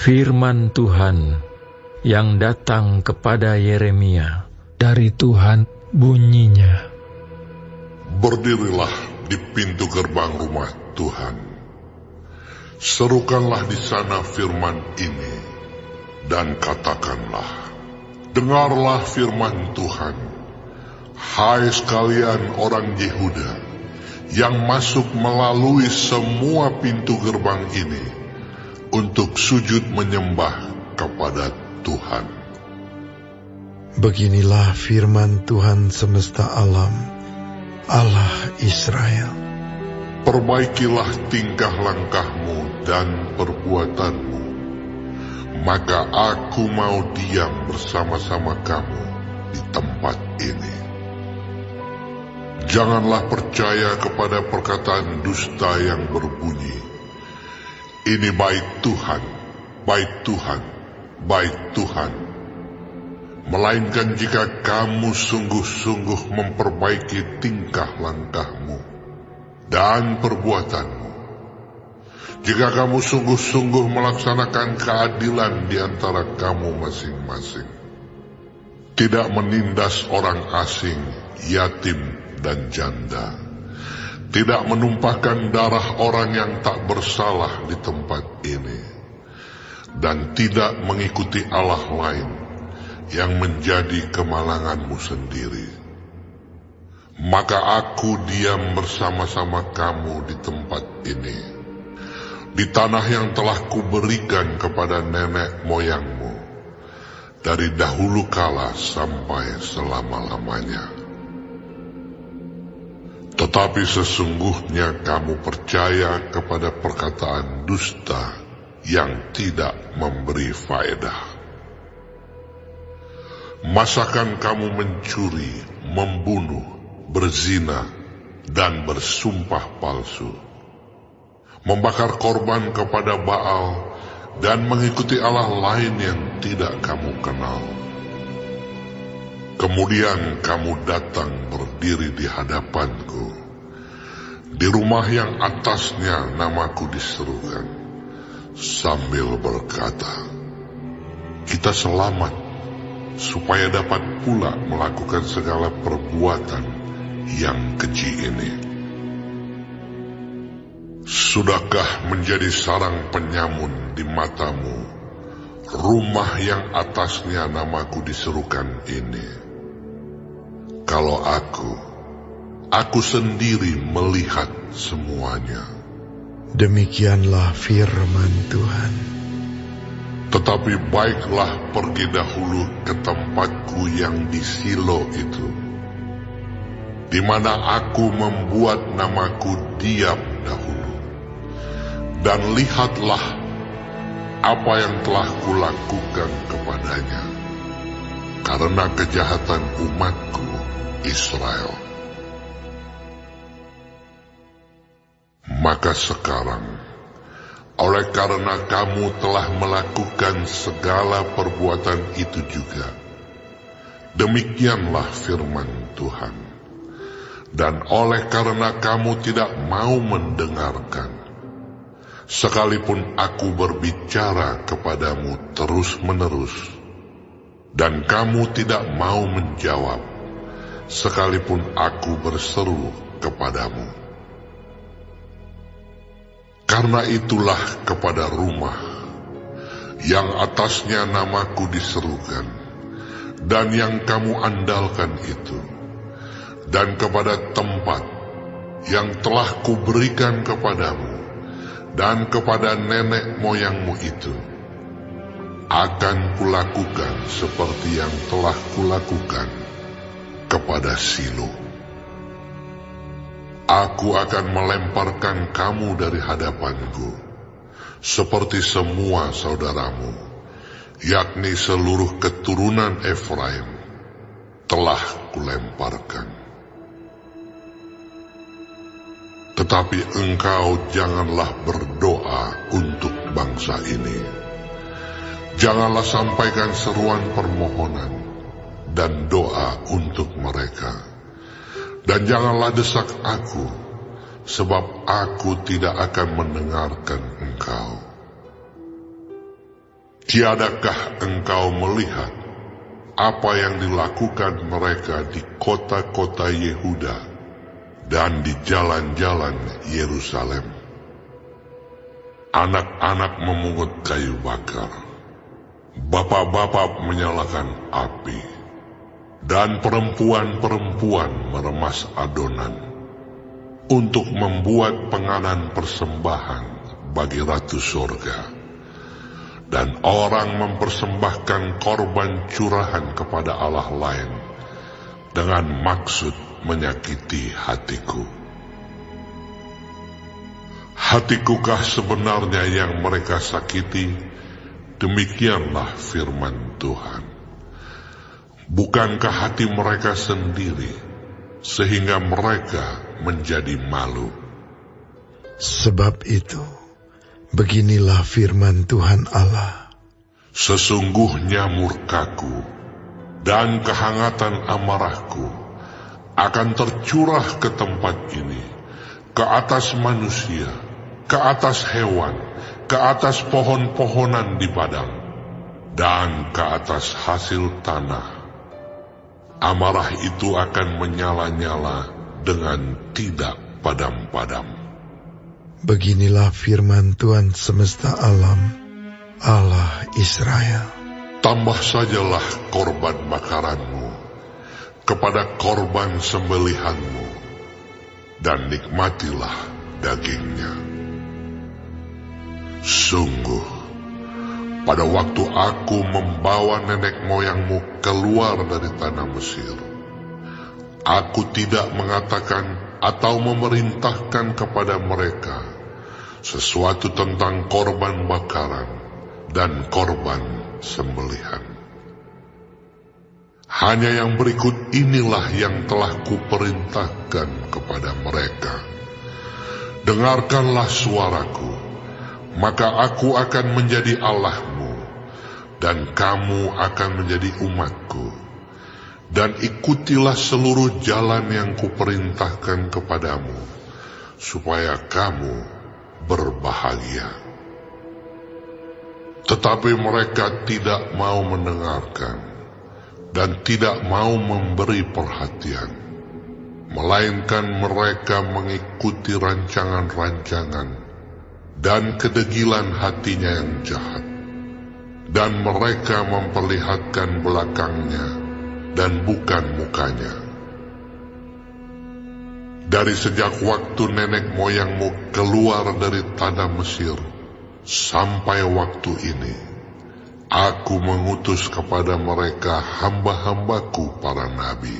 Firman Tuhan yang datang kepada Yeremia dari Tuhan bunyinya, berdirilah di pintu gerbang rumah Tuhan, serukanlah di sana firman ini, dan katakanlah, dengarlah firman Tuhan, hai sekalian orang Yehuda, yang masuk melalui semua pintu gerbang ini, untuk sujud menyembah kepada Tuhan. Beginilah firman Tuhan semesta alam, Allah Israel. Perbaikilah tingkah langkahmu dan perbuatanmu, maka aku mau diam bersama-sama kamu di tempat ini. Janganlah percaya kepada perkataan dusta yang berbunyi, ini baik Tuhan, baik Tuhan, baik Tuhan. Melainkan jika kamu sungguh-sungguh memperbaiki tingkah langkahmu dan perbuatanmu, jika kamu sungguh-sungguh melaksanakan keadilan di antara kamu masing-masing, tidak menindas orang asing, yatim dan janda, tidak menumpahkan darah orang yang tak bersalah di tempat ini, dan tidak mengikuti Allah lain yang menjadi kemalanganmu sendiri, maka aku diam bersama-sama kamu di tempat ini, di tanah yang telah kuberikan kepada nenek moyangmu, dari dahulu kala sampai selama-lamanya. Tetapi sesungguhnya kamu percaya kepada perkataan dusta yang tidak memberi faedah. Masakan kamu mencuri, membunuh, berzina, dan bersumpah palsu, membakar korban kepada Baal, dan mengikuti Allah lain yang tidak kamu kenal. Kemudian kamu datang berdiri di hadapanku, di rumah yang atasnya namaku diserukan, sambil berkata, kita selamat, supaya dapat pula melakukan segala perbuatan yang keji ini. Sudahkah menjadi sarang penyamun di matamu rumah yang atasnya namaku diserukan ini? Kalau aku sendiri melihat semuanya. Demikianlah firman Tuhan. Tetapi baiklah pergi dahulu ke tempatku yang di Silo itu, di mana aku membuat namaku diam dahulu, dan lihatlah apa yang telah kulakukan kepadanya, karena kejahatan umatku Israel. Maka sekarang, oleh karena kamu telah melakukan segala perbuatan itu juga, demikianlah firman Tuhan, dan oleh karena kamu tidak mau mendengarkan, sekalipun aku berbicara kepadamu terus-menerus, dan kamu tidak mau menjawab, sekalipun aku berseru kepadamu. Karena itulah kepada rumah yang atasnya namaku diserukan, dan yang kamu andalkan itu, dan kepada tempat yang telah kuberikan kepadamu, dan kepada nenek moyangmu itu, akan kulakukan seperti yang telah kulakukan kepada Silo. Aku akan melemparkan kamu dari hadapanku, seperti semua saudaramu, yakni seluruh keturunan Efraim, telah kulemparkan. Tetapi engkau janganlah berdoa untuk bangsa ini. Janganlah sampaikan seruan permohonan dan doa untuk mereka. Dan janganlah desak aku, sebab aku tidak akan mendengarkan engkau. Tiadakah engkau melihat apa yang dilakukan mereka di kota-kota Yehuda dan di jalan-jalan Yerusalem? Anak-anak memungut kayu bakar, bapak-bapak menyalakan api, dan perempuan-perempuan meremas adonan untuk membuat penganan persembahan bagi Ratu Sorga. Dan orang mempersembahkan korban curahan kepada Allah lain dengan maksud menyakiti hatiku. Hatikukah sebenarnya yang mereka sakiti? Demikianlah firman Tuhan. Bukankah hati mereka sendiri sehingga mereka menjadi malu? Sebab itu, beginilah firman Tuhan Allah. Sesungguhnya murkaku dan kehangatan amarahku akan tercurah ke tempat ini, ke atas manusia, ke atas hewan, ke atas pohon-pohonan di padang, dan ke atas hasil tanah. Amarah itu akan menyala-nyala dengan tidak padam-padam. Beginilah firman Tuhan semesta alam, Allah Israel. Tambah sajalah korban bakaranmu kepada korban sembelihanmu, dan nikmatilah dagingnya. Sungguh, pada waktu aku membawa nenek moyangmu keluar dari tanah Mesir, aku tidak mengatakan atau memerintahkan kepada mereka sesuatu tentang korban bakaran dan korban sembelihan. Hanya yang berikut inilah yang telah kuperintahkan kepada mereka. Dengarkanlah suaraku, maka aku akan menjadi Allahmu, dan kamu akan menjadi umatku. Dan ikutilah seluruh jalan yang kuperintahkan kepadamu, supaya kamu berbahagia. Tetapi mereka tidak mau mendengarkan dan tidak mau memberi perhatian, melainkan mereka mengikuti rancangan-rancangan dan kedegilan hatinya yang jahat, dan mereka memperlihatkan belakangnya dan bukan mukanya. Dari sejak waktu nenek moyangmu keluar dari tanah Mesir sampai waktu ini, aku mengutus kepada mereka hamba-hambaku para nabi,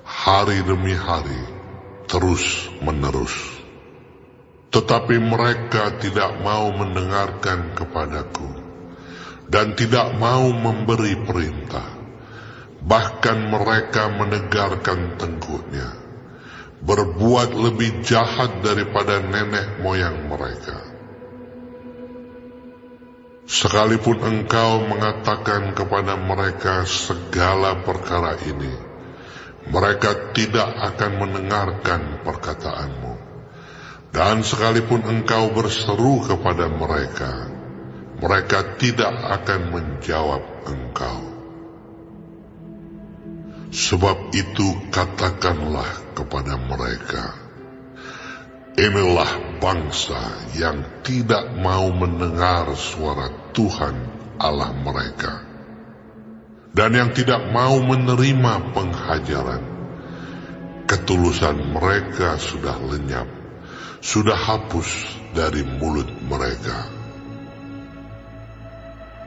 hari demi hari, terus menerus. Tetapi mereka tidak mau mendengarkan kepadaku, dan tidak mau memberi perintah. Bahkan mereka menegarkan tengkuknya, berbuat lebih jahat daripada nenek moyang mereka. Sekalipun engkau mengatakan kepada mereka segala perkara ini, mereka tidak akan mendengarkan perkataanmu. Dan sekalipun engkau berseru kepada mereka, mereka tidak akan menjawab engkau. Sebab itu katakanlah kepada mereka, inilah bangsa yang tidak mau mendengar suara Tuhan Allah mereka, dan yang tidak mau menerima penghajaran. Ketulusan mereka sudah lenyap, sudah hapus dari mulut mereka.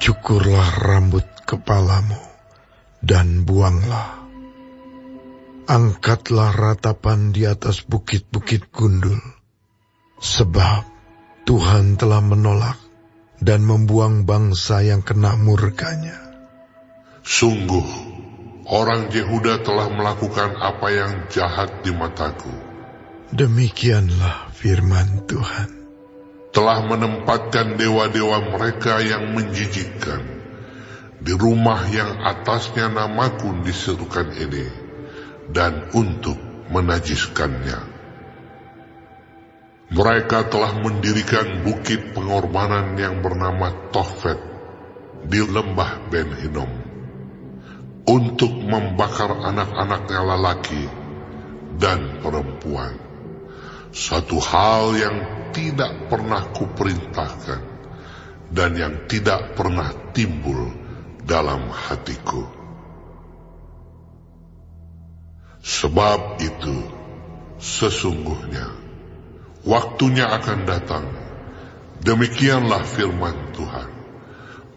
Cukurlah rambut kepalamu dan buanglah. Angkatlah ratapan di atas bukit-bukit gundul, sebab Tuhan telah menolak dan membuang bangsa yang kena murkanya. Sungguh, orang Yehuda telah melakukan apa yang jahat di mataku. Demikianlah firman Tuhan. Telah menempatkan dewa-dewa mereka yang menjijikkan di rumah yang atasnya namaku diserukan ini, dan untuk menajiskannya. Mereka telah mendirikan bukit pengorbanan yang bernama Tofet di lembah Ben Hinnom untuk membakar anak-anaknya lelaki dan perempuan, satu hal yang tidak pernah kuperintahkan dan yang tidak pernah timbul dalam hatiku. Sebab itu, sesungguhnya waktunya akan datang, demikianlah firman Tuhan,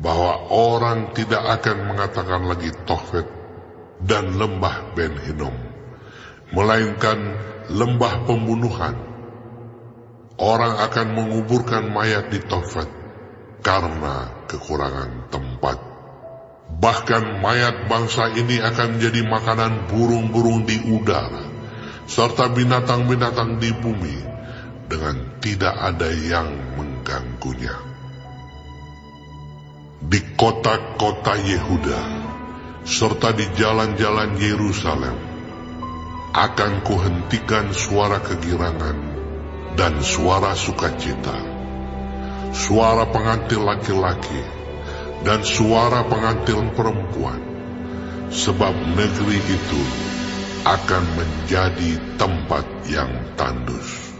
bahwa orang tidak akan mengatakan lagi Tofet dan lembah Ben Hinnom, melainkan lembah pembunuhan. Orang akan menguburkan mayat di Tofet karena kekurangan tempat. Bahkan mayat bangsa ini akan menjadi makanan burung-burung di udara, serta binatang-binatang di bumi, dengan tidak ada yang mengganggunya. Di kota-kota Yehuda, serta di jalan-jalan Yerusalem, akan kuhentikan suara kegirangan dan suara sukacita, suara pengantin laki-laki dan suara pengantin perempuan, sebab negeri itu akan menjadi tempat yang tandus.